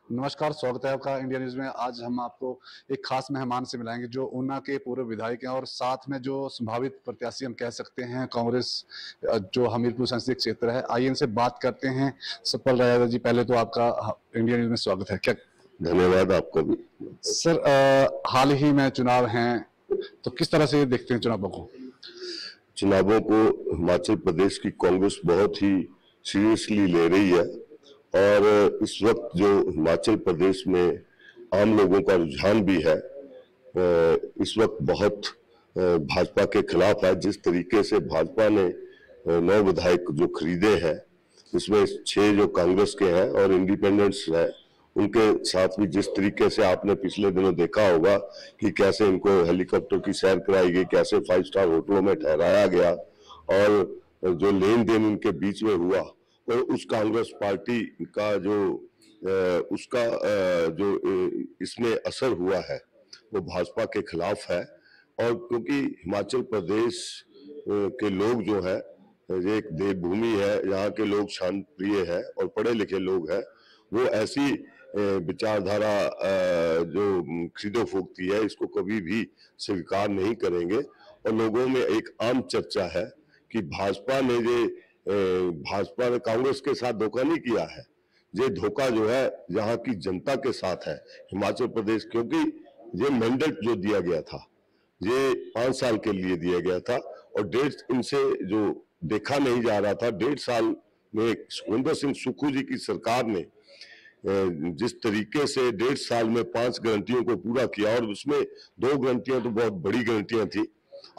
नमस्कार, स्वागत है आपका इंडिया न्यूज में। आज हम आपको एक खास मेहमान से मिलाएंगे जो ऊना के पूर्व विधायक हैं और साथ में जो संभावित प्रत्याशी हम कह सकते हैं कांग्रेस जो हमीरपुर संसदीय क्षेत्र है। आइए इनसे बात करते हैं। सतपाल रायदा जी, पहले तो आपका इंडिया न्यूज में स्वागत है। क्या धन्यवाद आपको भी सर। हाल ही में चुनाव हैं, तो किस तरह से देखते हैं चुनावों को? चुनावों को हिमाचल प्रदेश की कांग्रेस बहुत ही सीरियसली ले रही है और इस वक्त जो हिमाचल प्रदेश में आम लोगों का रुझान भी है इस वक्त बहुत भाजपा के खिलाफ है। जिस तरीके से भाजपा ने 9 विधायक जो खरीदे हैं, इसमें 6 जो कांग्रेस के हैं और इंडिपेंडेंट्स हैं, उनके साथ भी जिस तरीके से आपने पिछले दिनों देखा होगा कि कैसे इनको हेलीकॉप्टर की सैर कराई गई, कैसे 5 स्टार होटलों में ठहराया गया और जो लेन देन इनके बीच में हुआ, और उस कांग्रेस पार्टी का जो उसका जो इसमें असर हुआ है वो भाजपा के खिलाफ है। और क्योंकि हिमाचल प्रदेश के लोग जो है, ये एक देवभूमि है, यहाँ के लोग शांत प्रिय है और पढ़े लिखे लोग हैं, वो ऐसी विचारधारा जो खरीदो फूकती है इसको कभी भी स्वीकार नहीं करेंगे। और लोगों में एक आम चर्चा है कि भाजपा ने कांग्रेस के साथ धोखा नहीं किया है, ये धोखा जो है यहाँ की जनता के साथ है हिमाचल प्रदेश, क्योंकि ये मैंडेट जो दिया गया था ये 5 साल के लिए दिया गया था और इनसे जो देखा नहीं जा रहा था, 1.5 साल में सुखविंदर सिंह सुक्खू जी की सरकार ने जिस तरीके से 1.5 साल में 5 गारंटियों को पूरा किया, और उसमें 2 गारंटियां तो बहुत बड़ी गारंटियां थी।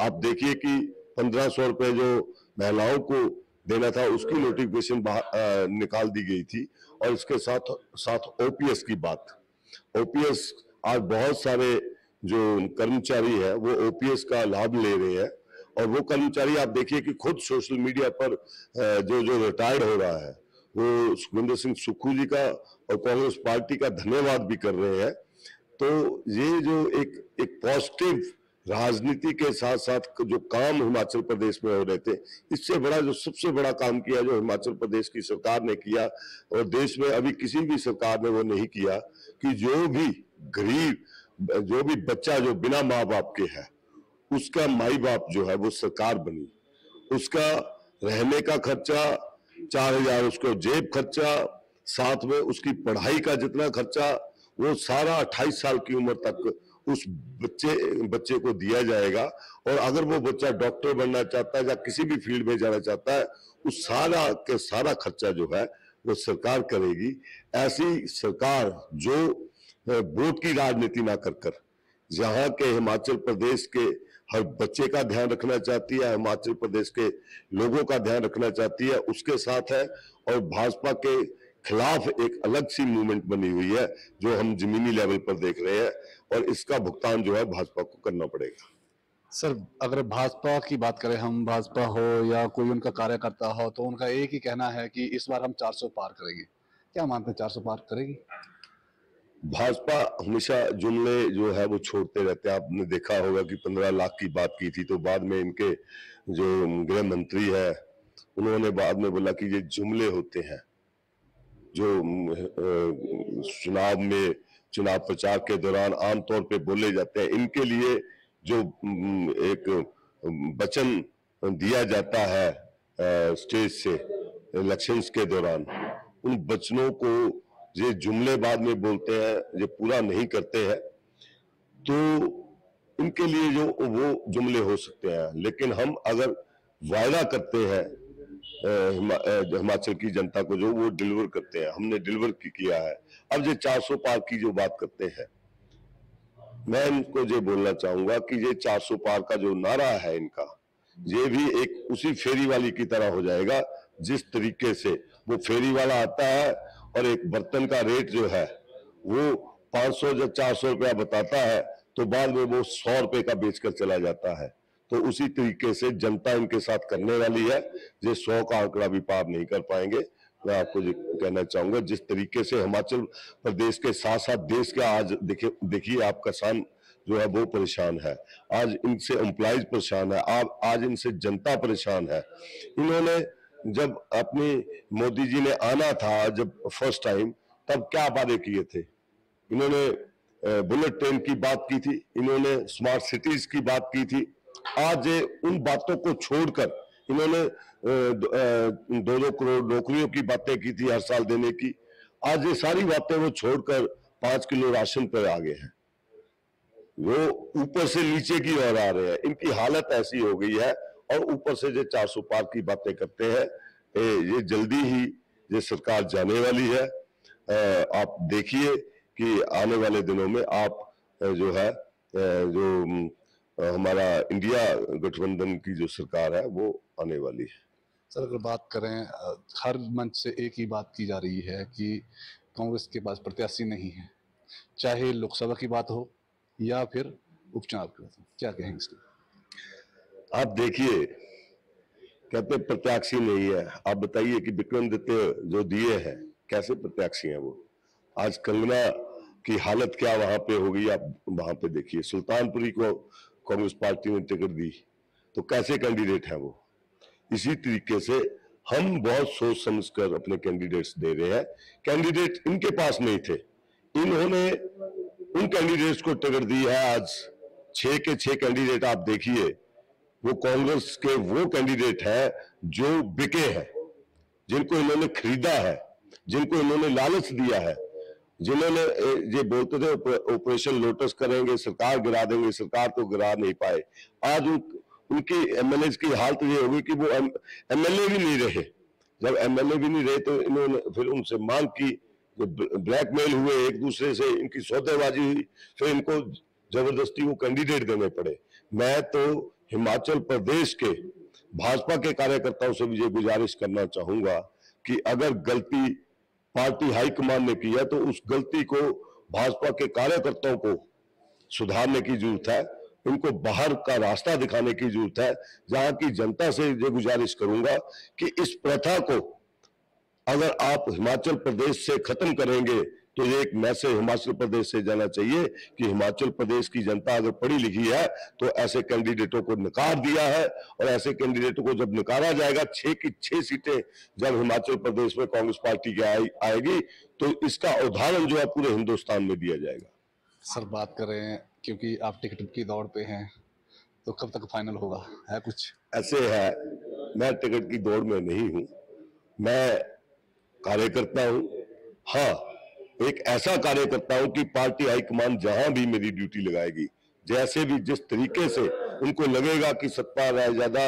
आप देखिए कि 1500 रुपए जो महिलाओं को देना था उसकी नोटिफिकेशन निकाल दी गई थी। और इसके साथ साथ ओपीएस की बात, ओपीएस आज बहुत सारे जो कर्मचारी है वो ओपीएस का लाभ ले रहे हैं, और वो कर्मचारी आप देखिए कि खुद सोशल मीडिया पर जो रिटायर्ड हो रहा है वो सुखविंदर सिंह सुक्खू जी का और कांग्रेस पार्टी का धन्यवाद भी कर रहे हैं। तो ये जो एक पॉजिटिव राजनीति के साथ साथ जो काम हिमाचल प्रदेश में हो रहे थे, इससे बड़ा जो सबसे बड़ा काम किया जो हिमाचल प्रदेश की सरकार ने किया और देश में अभी किसी भी सरकार ने वो नहीं किया, कि जो भी गरीब, जो भी बच्चा जो बिना माँ बाप के है, उसका माई बाप जो है वो सरकार बनी, उसका रहने का खर्चा 4000, उसको जेब खर्चा, साथ में उसकी पढ़ाई का जितना खर्चा, वो सारा 28 साल की उम्र तक उस बच्चे को दिया जाएगा। और अगर वो बच्चा डॉक्टर बनना चाहता है या किसी भी फील्ड में जाना चाहता है, उस सारा के सारा खर्चा जो है वो सरकार करेगी। ऐसी सरकार जो वोट की राजनीति ना कर जहां के हिमाचल प्रदेश के हर बच्चे का ध्यान रखना चाहती है, हिमाचल प्रदेश के लोगों का ध्यान रखना चाहती है, उसके साथ है। और भाजपा के खिलाफ एक अलग सी मूवमेंट बनी हुई है जो हम जमीनी लेवल पर देख रहे हैं, और इसका भुगतान जो है भाजपा को करना पड़ेगा। सर, अगर भाजपा की बात करें, हम भाजपा हो या कोई उनका कार्यकर्ता हो, तो उनका एक ही कहना है कि इस बार हम 400 पार करेंगे। क्या मानते हैं, 400 पार करेगी? भाजपा हमेशा जुमले जो है वो छोड़ते रहते हैं। आपने देखा होगा कि 15 लाख की बात की थी, तो बाद में इनके जो गृह मंत्री है उन्होंने बाद में बोला कि ये जुमले होते हैं जो चुनाव प्रचार के दौरान आमतौर पे बोले जाते हैं। इनके लिए जो एक वचन दिया जाता है स्टेज से इलेक्शंस के दौरान, उन वचनों को ये जुमले बाद में बोलते हैं, ये पूरा नहीं करते हैं, तो इनके लिए जो वो जुमले हो सकते हैं। लेकिन हम अगर वायदा करते हैं हिमाचल की जनता को, जो वो डिलीवर करते हैं, हमने डिलीवर किया है। अब ये 400 पार की जो बात करते हैं, मैं इनको ये बोलना चाहूंगा कि ये 400 पार का जो नारा है इनका, ये भी एक उसी फेरी वाली की तरह हो जाएगा। जिस तरीके से वो फेरी वाला आता है और एक बर्तन का रेट जो है वो 500 या 400 रुपया बताता है, तो बाद में वो 100 रुपए का बेचकर चला जाता है। तो उसी तरीके से जनता इनके साथ करने वाली है, ये 100 का आंकड़ा भी पार नहीं कर पाएंगे। मैं आपको ये कहना चाहूंगा, जिस तरीके से हिमाचल प्रदेश के साथ साथ देश के आज देखिए आप किसान जो है वो परेशान है, आज इनसे एम्प्लॉइज परेशान है, आज इनसे जनता परेशान है। इन्होंने जब अपनी मोदी जी ने आना था जब फर्स्ट टाइम, तब क्या वादे किए थे। इन्होंने बुलेट ट्रेन की बात की थी, इन्होंने स्मार्ट सिटीज की बात की थी। आज उन बातों को छोड़कर इन्होंने 2-2 करोड़ नौकरियों की बातें की थी हर साल देने की। आज ये सारी बातें वो छोड़कर 5 किलो राशन पर आ गए हैं। वो ऊपर से नीचे की ओर आ रहे हैं। इनकी हालत ऐसी हो गई है और ऊपर से जो 400 पार की बातें करते हैं। ये जल्दी ही ये सरकार जाने वाली है। आप देखिए कि आने वाले दिनों में आप जो है जो हमारा इंडिया गठबंधन की जो सरकार है वो आने वाली है। सर अगर बात करें, हर मंच से एक ही बात की जा रही है कि कांग्रेस के पास प्रत्याशी नहीं है, चाहे लोकसभा की बात हो या फिर उपचुनाव की बात हो, क्या कहेंगे इसके? आप देखिए, कहते प्रत्याशी नहीं है। आप बताइए कि विक्रमादित्य जो दिए हैं कैसे प्रत्याशी हैं वो। आज कंगना की हालत क्या वहां पे हो गई, आप वहां पे देखिए। सुल्तानपुरी को कांग्रेस पार्टी ने टिकट दी तो कैसे कैंडिडेट है वो। इसी तरीके से हम बहुत सोच समझकर अपने कैंडिडेट्स दे रहे हैं। कैंडिडेट इनके पास नहीं थे, इन्होंने उन कैंडिडेट्स को टिकट दी है। आज 6 के 6 कैंडिडेट आप देखिए, वो कांग्रेस के वो कैंडिडेट है जो बिके हैं, जिनको इन्होंने खरीदा है, जिनको इन्होंने लालच दिया है, जिन्होंने ये बोलते थे ऑपरेशन लोटस करेंगे, सरकार गिरा देंगे, सरकार तो गिरा नहीं पाए। आज उनकी एमएलए की हालत ये होगी कि वो एमएलए भी नहीं रहे। जब एमएलए भी नहीं रहे तो इन्होंने फिर उनसे मांग की, जो ब्लैकमेल हुए एक दूसरे से, इनकी सौदेबाजी हुई, फिर इनको जबरदस्ती वो कैंडिडेट देने पड़े। मैं तो हिमाचल प्रदेश के भाजपा के कार्यकर्ताओं से भी ये गुजारिश करना चाहूंगा कि अगर गलती पार्टी हाईकमान ने की है तो उस गलती को भाजपा के कार्यकर्ताओं को सुधारने की जरूरत है। उनको बाहर का रास्ता दिखाने की जरूरत है। जहां की जनता से ये गुजारिश करूंगा कि इस प्रथा को अगर आप हिमाचल प्रदेश से खत्म करेंगे तो ये एक मैसेज हिमाचल प्रदेश से जाना चाहिए कि हिमाचल प्रदेश की जनता अगर पढ़ी लिखी है तो ऐसे कैंडिडेटों को नकार दिया है, और ऐसे कैंडिडेटों को जब नकारा जाएगा, 6 की 6 सीटें जब हिमाचल प्रदेश में कांग्रेस पार्टी की आएगी तो इसका उदाहरण जो है पूरे हिंदुस्तान में दिया जाएगा। सर बात करें, क्योंकि आप टिकट की दौड़ पे हैं, तो कब तक फाइनल होगा, है कुछ? ऐसे है, मैं टिकट की दौड़ में नहीं हूं, मैं कार्यकर्ता हूं। हाँ, एक ऐसा कार्यकर्ता हूं कि पार्टी हाईकमान जहां भी मेरी ड्यूटी लगाएगी, जैसे भी जिस तरीके से उनको लगेगा कि सत्ता ज्यादा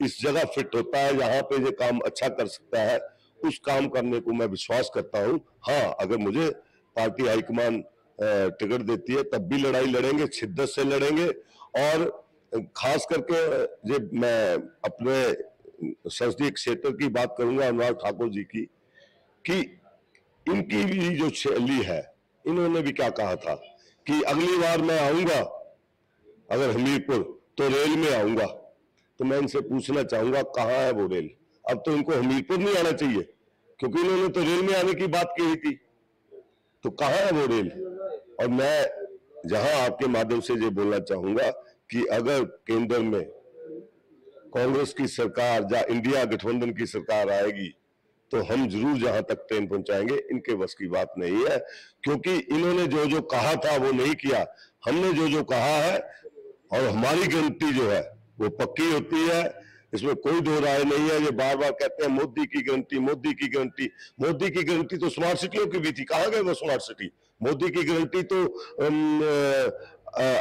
इस जगह फिट होता है, यहाँ पे ये काम अच्छा कर सकता है, उस काम करने को मैं विश्वास करता हूं। हाँ, अगर मुझे पार्टी हाईकमान टिकट देती है तब भी लड़ाई लड़ेंगे, शिद्दत से लड़ेंगे। और खास करके ये मैं अपने संसदीय क्षेत्र की बात करूंगा, अनुराग ठाकुर जी की, कि इनकी भी जो शैली है, इन्होंने भी क्या कहा था कि अगली बार मैं आऊंगा अगर हमीरपुर तो रेल में आऊंगा। तो मैं इनसे पूछना चाहूंगा कहां है वो रेल। अब तो इनको हमीरपुर नहीं आना चाहिए, क्योंकि इन्होंने तो रेल में आने की बात की थी, तो कहां है वो रेल। और मैं जहां आपके माध्यम से ये बोलना चाहूंगा कि अगर केंद्र में कांग्रेस की सरकार या इंडिया गठबंधन की सरकार आएगी तो हम जरूर जहां तक ट्रेन पहुंचाएंगे। इनके बस की बात नहीं है, क्योंकि इन्होंने जो जो कहा था वो नहीं किया। हमने जो जो कहा है, और हमारी गारंटी जो है वो पक्की होती है, इसमें कोई दो राय नहीं है। ये बार बार कहते हैं मोदी की गारंटी, मोदी की गारंटी। मोदी की गारंटी तो स्मार्ट सिटियों की भी थी, कहां गए वो स्मार्ट सिटी। मोदी की गारंटी तो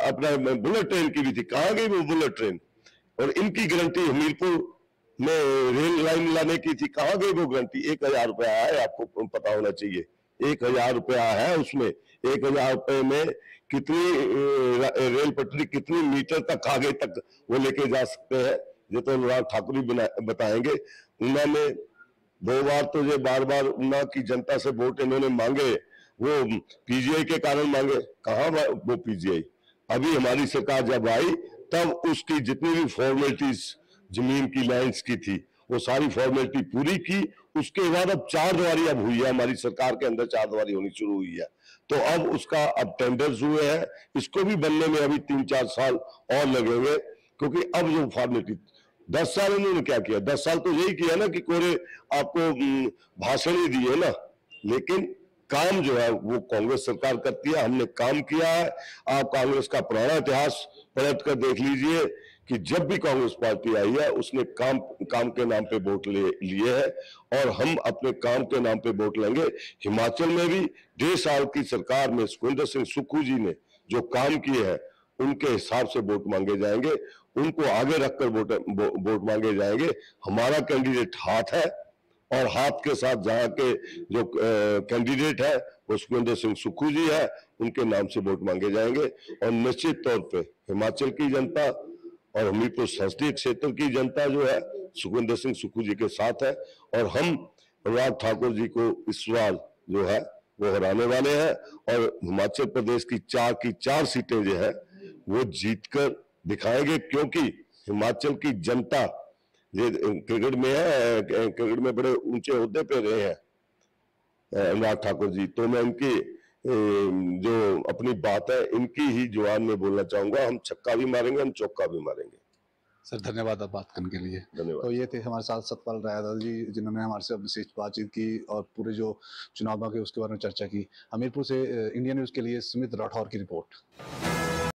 अपना बुलेट ट्रेन की भी थी, कहां गई वो बुलेट ट्रेन। और इनकी गारंटी हमीरपुर में रेल लाइन लाने की थी, कहां गई वो गारंटी। 1000 रुपया है, आपको पता होना चाहिए, 1000 रुपया है उसमें। 1000 रुपये में कितनी रेल पटरी कितनी मीटर तक आगे तक वो लेके जा सकते हैं, ये तो अनुराग ठाकुर ही बताएंगे। ऊना में 2 बार तो ये बार बार ऊना की जनता से वोट इन्होंने मांगे, वो पीजीआई के कारण मांगे, कहां वो पीजीआई। अभी हमारी सरकार जब आई तब उसकी जितनी भी फॉर्मेलिटीज जमीन की लाइंस की थी वो सारी फॉर्मेलिटी पूरी की। उसके बाद अब 4 दीवारी अब हुई है, हमारी सरकार के अंदर 4 दीवारी होनी शुरू हुई है। तो अब उसका अब टेंडर्स हुए हैं, इसको भी बनने में अभी 3-4 साल और लगेंगे, क्योंकि अब जो फॉर्मेलिटी 10 साल इन्होंने क्या किया, 10 साल तो यही किया ना कि कोरे आपको भाषण ही दिए ना, लेकिन काम जो है वो कांग्रेस सरकार करती है। हमने काम किया है। आप कांग्रेस का पुराना इतिहास पलट कर देख लीजिए कि जब भी कांग्रेस पार्टी आई है उसने काम के नाम पे वोट लिए है और हम अपने काम के नाम पे वोट लेंगे। हिमाचल में भी 1.5 साल की सरकार में सुखविंदर सिंह सुक्खू जी ने जो काम किए हैं उनके हिसाब से वोट मांगे जाएंगे, उनको आगे रखकर वोट मांगे जाएंगे। हमारा कैंडिडेट हाथ है और हाथ के साथ जहां के जो कैंडिडेट है वो सुखविंदर सिंह सुक्खू जी है, उनके नाम से वोट मांगे जाएंगे। और निश्चित तौर पे हिमाचल की जनता और हमीरपुर संसदीय क्षेत्र की जनता जो है सुखविंदर सिंह सुक्खू जी के साथ है और हम अनुराग ठाकुर जी को इस बार जो है वो हराने वाले हैं और हिमाचल प्रदेश की 4 सीटें जो है वो जीतकर दिखाएंगे, क्योंकि हिमाचल की जनता ये क्रिकेट में है, क्रिकेट में बड़े ऊंचे ओहदे पे रहे हैं अनुराग ठाकुर जी, तो मैं इनकी जो अपनी बात है इनकी ही जुबान में बोलना चाहूंगा। हम छक्का भी मारेंगे, हम चौका भी मारेंगे। सर धन्यवाद आप बात करने के लिए। धन्यवाद। तो ये थे हमारे साथ सतपाल रायदाल जी, जिन्होंने हमारे से विशेष बातचीत की और पूरे जो चुनाव के उसके बारे में चर्चा की। हमीरपुर से इंडिया न्यूज़ के लिए सुमित राठौर की रिपोर्ट।